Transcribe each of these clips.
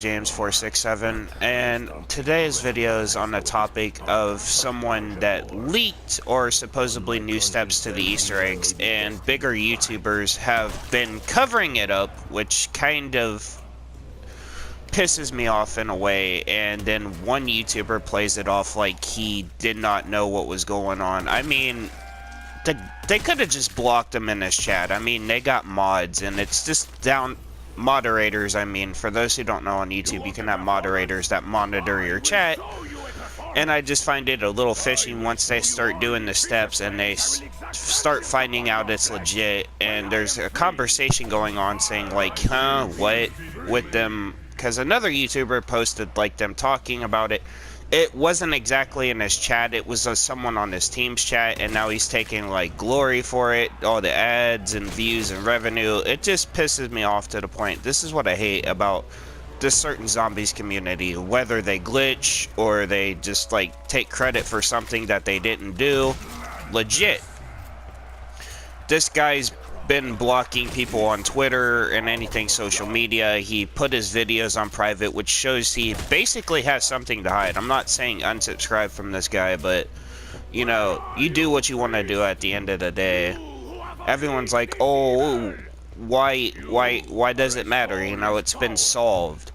James467, and today's video is on the topic of someone that leaked or supposedly new steps to the Easter eggs, and bigger YouTubers have been covering it up, which kind of pisses me off in a way. And then one YouTuber plays it off like he did not know what was going on. I mean, they could have just blocked him in his chat. I mean, they got mods, and it's just down moderators. I mean, for those who don't know, on YouTube you can have moderators that monitor your chat, and I just find it a little fishy once they start doing the steps and they start finding out it's legit, and there's a conversation going on saying like, what with them, because another YouTuber posted like them talking about it. It wasn't exactly in his chat, it was someone on his team's chat, and now he's taking like glory for it, all the ads and views and revenue. It just pisses me off to the point. This is what I hate about this certain zombies community, whether they glitch or they just like take credit for something that they didn't do. Legit, this guy's been blocking people on Twitter and anything social media. He put his videos on private, which shows he basically has something to hide. I'm not saying unsubscribe from this guy, but you know, you do what you want to do at the end of the day. Everyone's like, oh, why does it matter? You know, it's been solved.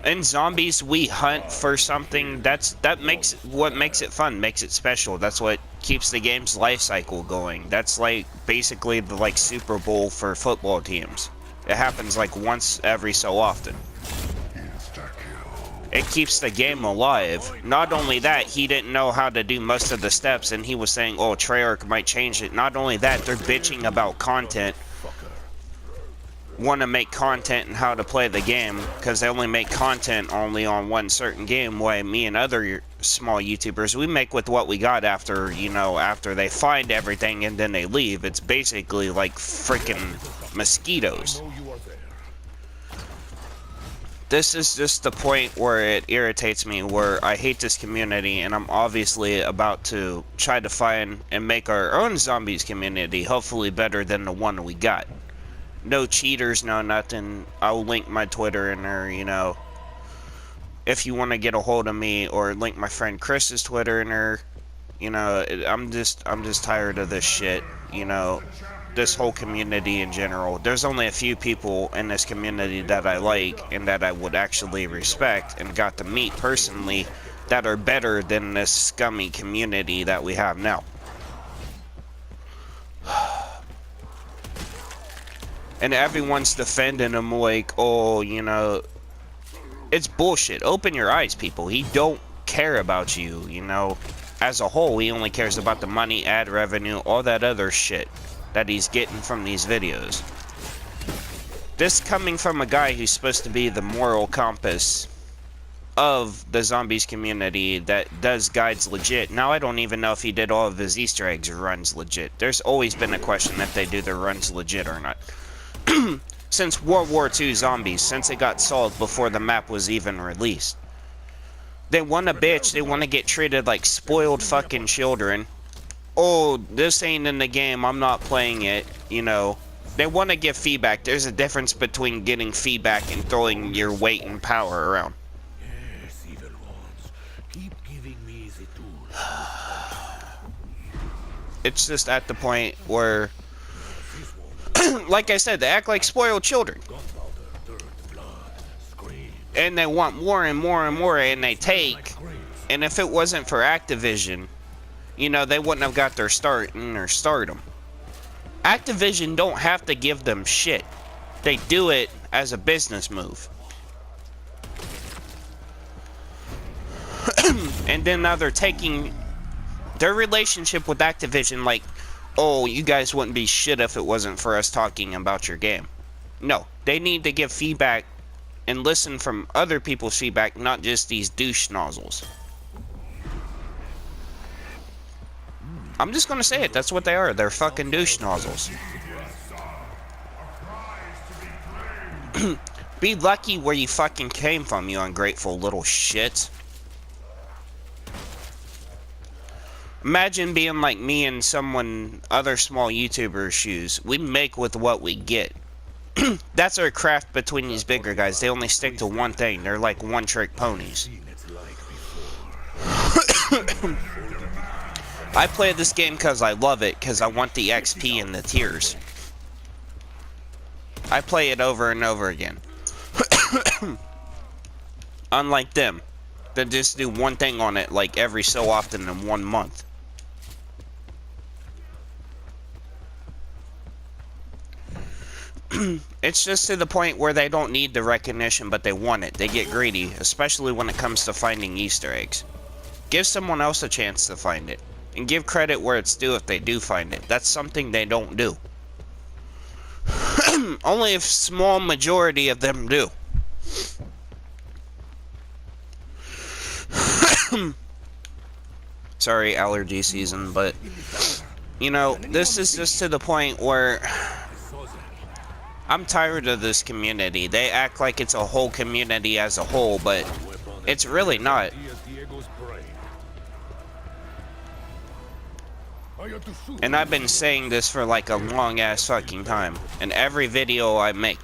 In zombies, we hunt for something. That makes what makes it fun, makes it special. That's what keeps the game's life cycle going. That's like basically the like Super Bowl for football teams. It happens like once every so often. It keeps the game alive. Not only that, he didn't know how to do most of the steps, and he was saying, oh, Treyarch might change it. Not only that, they're bitching about content. Want to make content and how to play the game, because they only make content only on one certain game. While me and other small YouTubers, we make with what we got after, you know, after they find everything and then they leave. It's basically like freaking mosquitoes. This is just the point where it irritates me, where I hate this community, and I'm obviously about to try to find and make our own zombies community, hopefully better than the one we got. No cheaters, no nothing. I'll link my Twitter in there, you know, if you want to get a hold of me, or link my friend Chris's Twitter in there. You know, I'm just tired of this shit, you know, this whole community in general. There's only a few people in this community that I like and that I would actually respect and got to meet personally that are better than this scummy community that we have now. And everyone's defending him like, oh, you know, it's bullshit. Open your eyes, people. He don't care about you, you know. As a whole, he only cares about the money, ad revenue, all that other shit that he's getting from these videos. This coming from a guy who's supposed to be the moral compass of the zombies community that does guides legit. Now, I don't even know if he did all of his Easter eggs runs legit. There's always been a question if they do their runs legit or not. Since World War II zombies, since it got solved before the map was even released. They want to bitch, they want to get treated like spoiled fucking children. Oh, this ain't in the game, I'm not playing it, you know. They want to give feedback. There's a difference between getting feedback and throwing your weight and power around. Yes, evil ones, keep giving me the tool. It's just at the point where, like I said, they act like spoiled children. And they want more and more and more, and they take. And if it wasn't for Activision, you know, they wouldn't have got their start in their stardom. Activision don't have to give them shit. They do it as a business move. And then now they're taking their relationship with Activision like, oh, you guys wouldn't be shit if it wasn't for us talking about your game. No, they need to give feedback and listen from other people's feedback, not just these douche nozzles. I'm just gonna say it, that's what they are. They're fucking douche nozzles. Be lucky where you fucking came from, you ungrateful little shit. Imagine being like me and someone, other small YouTubers' shoes. We make with what we get. That's our craft between these bigger guys. They only stick to one thing. They're like one-trick ponies. I play this game because I love it, because I want the XP and the tiers. I play it over and over again. Unlike them, that just do one thing on it like every so often in 1 month. It's just to the point where they don't need the recognition, but they want it. They get greedy, especially when it comes to finding Easter eggs. Give someone else a chance to find it, and give credit where it's due if they do find it. That's something they don't do. Only a small majority of them do. Sorry, allergy season, but you know, this is just to the point where I'm tired of this community. They act like it's a whole community as a whole, but it's really not. And I've been saying this for like a long ass fucking time in every video I make.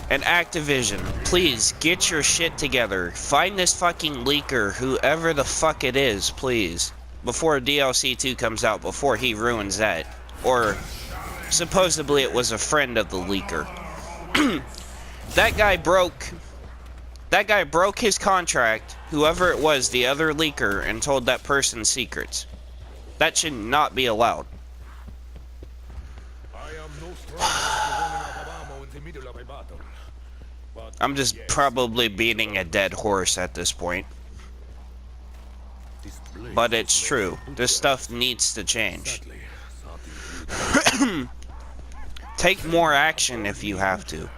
And Activision, please get your shit together. Find this fucking leaker, whoever the fuck it is, please. Before DLC 2 comes out, before he ruins that. Or supposedly it was a friend of the leaker. That guy broke his contract, whoever it was, the other leaker, and told that person secrets. That should not be allowed. I'm just probably beating a dead horse at this point. But it's true. This stuff needs to change. Take more action if you have to.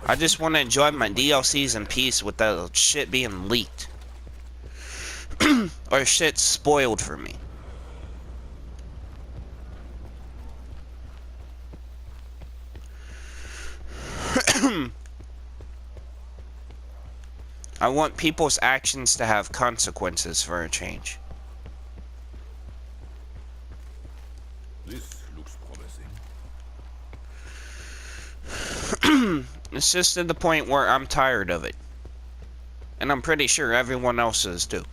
I just want to enjoy my DLCs in peace without shit being leaked. Or shit spoiled for me. I want people's actions to have consequences for a change. This looks promising. It's just to the point where I'm tired of it. And I'm pretty sure everyone else is too.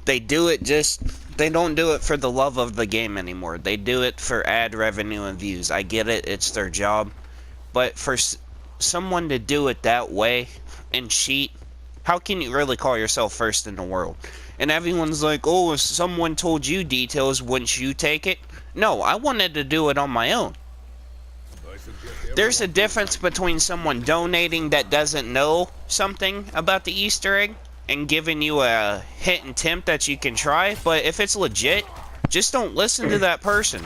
They do it they don't do it for the love of the game anymore. They do it for ad revenue and views. I get it, it's their job. But for someone to do it that way and cheat, how can you really call yourself first in the world? And everyone's like, oh, if someone told you details, wouldn't you take it? No, I wanted to do it on my own. There's a difference between someone donating that doesn't know something about the Easter egg and giving you a hint and tip that you can try, but if it's legit, just don't listen to that person.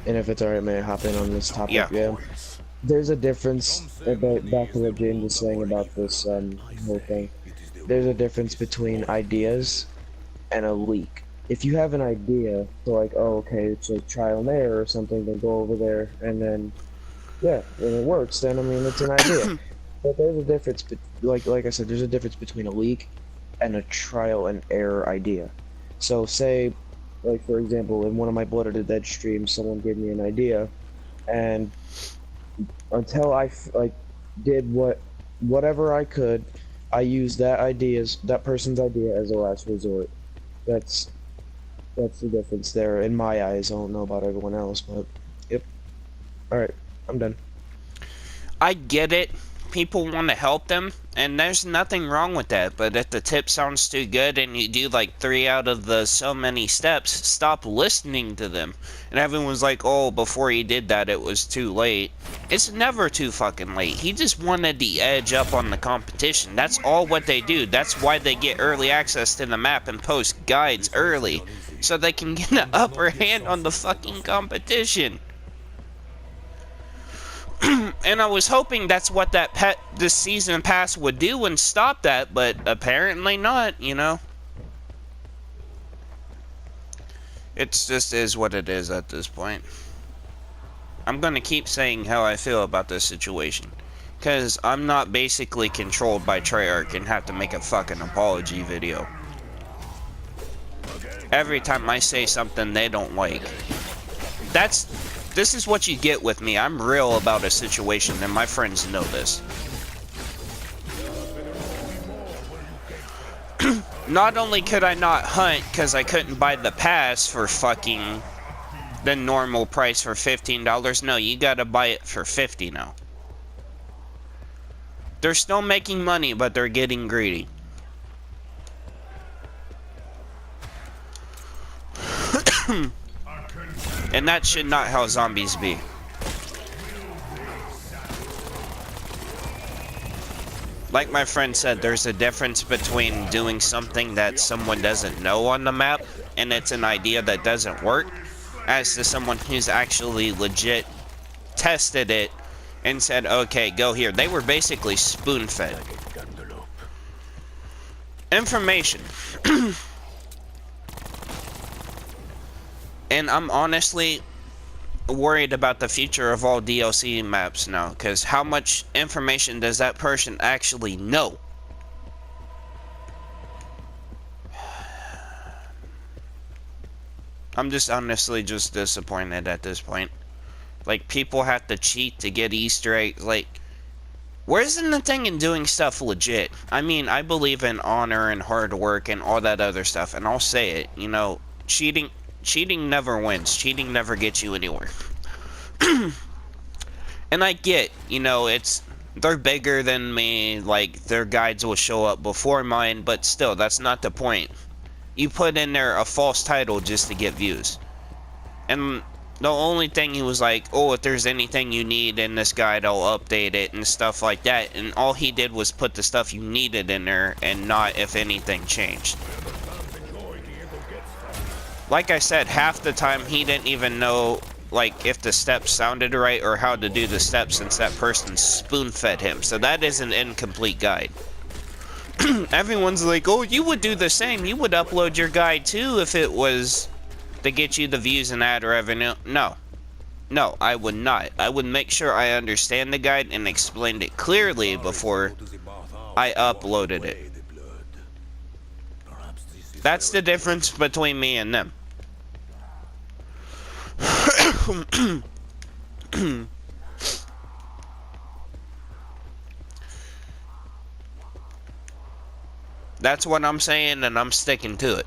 And if it's alright, may I hop in on this topic? Yeah. There's a difference about, back to what James was saying about this whole thing. There's a difference between ideas and a leak. If you have an idea, so like, oh, okay, it's like trial and error or something, then go over there, and then, yeah, when it works, then, I mean, it's an idea. But there's a difference, like I said, there's a difference between a leak and a trial and error idea. So say, like for example, in one of my Blood of the Dead streams, someone gave me an idea, and until I did whatever I could, I used that person's idea as a last resort. That's the difference there in my eyes. I don't know about everyone else, but yep. All right, I'm done. I get it. People want to help them, and there's nothing wrong with that, but if the tip sounds too good and you do like 3 out of the so many steps, stop listening to them. And everyone's like, oh, before he did that it was too late. It's never too fucking late. He just wanted the edge up on the competition. That's all what they do. That's why they get early access to the map and post guides early, so they can get an upper hand on the fucking competition. And I was hoping that's what this season pass would do and stop that, but apparently not, you know. It just is what it is at this point. I'm gonna keep saying how I feel about this situation. Because I'm not basically controlled by Treyarch and have to make a fucking apology video every time I say something they don't like. This is what you get with me. I'm real about a situation, and my friends know this. Not only could I not hunt because I couldn't buy the pass for fucking the normal price for $15, no, you gotta buy it for $50 now. They're still making money, but they're getting greedy. And that should not how zombies be. Like my friend said, there's a difference between doing something that someone doesn't know on the map, and it's an idea that doesn't work, as to someone who's actually legit tested it and said, okay, go here. They were basically spoon-fed information. And I'm honestly worried about the future of all DLC maps now, because how much information does that person actually know? I'm just honestly just disappointed at this point. Like, people have to cheat to get Easter eggs. Like, where's the thing in doing stuff legit? I mean, I believe in honor and hard work and all that other stuff, and I'll say it, you know, cheating never wins. Cheating never gets you anywhere. And I get, you know, they're bigger than me, like, their guides will show up before mine, but still, that's not the point. You put in there a false title just to get views. And the only thing he was like, oh, if there's anything you need in this guide, I'll update it and stuff like that. And all he did was put the stuff you needed in there and not if anything changed. Like I said, half the time he didn't even know, like, if the steps sounded right or how to do the steps, since that person spoon-fed him. So that is an incomplete guide. Everyone's like, oh, you would do the same. You would upload your guide too if it was to get you the views and ad revenue. No. No, I would not. I would make sure I understand the guide and explained it clearly before I uploaded it. That's the difference between me and them. That's what I'm saying, and I'm sticking to it.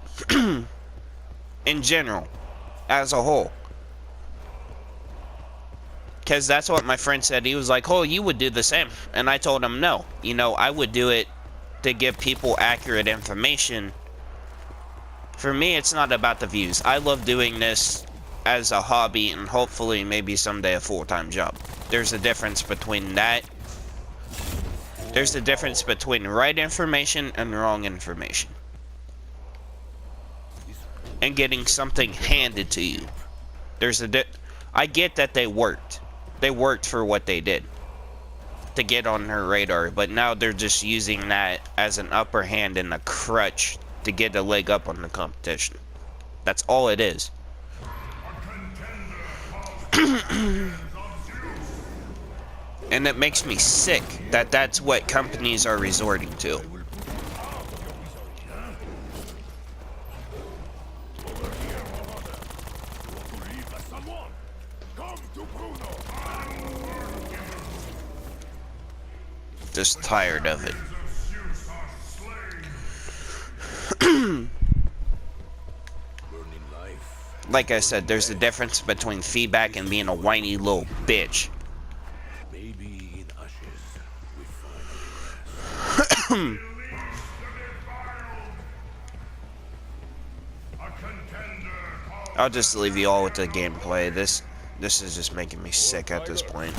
In general, as a whole. Because that's what my friend said. He was like, oh, you would do the same. And I told him no. You know, I would do it to give people accurate information. For me, it's not about the views. I love doing this as a hobby and hopefully maybe someday a full-time job. There's a difference between that. There's a difference between right information and wrong information. And getting something handed to you. I get that they worked. They worked for what they did to get on her radar, but now they're just using that as an upper hand and a crutch to get a leg up on the competition. That's all it is. And it makes me sick that that's what companies are resorting to. Just tired of it. Like I said, there's a difference between feedback and being a whiny little bitch. Maybe in ashes we find I'll just leave you all with the gameplay. This is just making me sick at this point.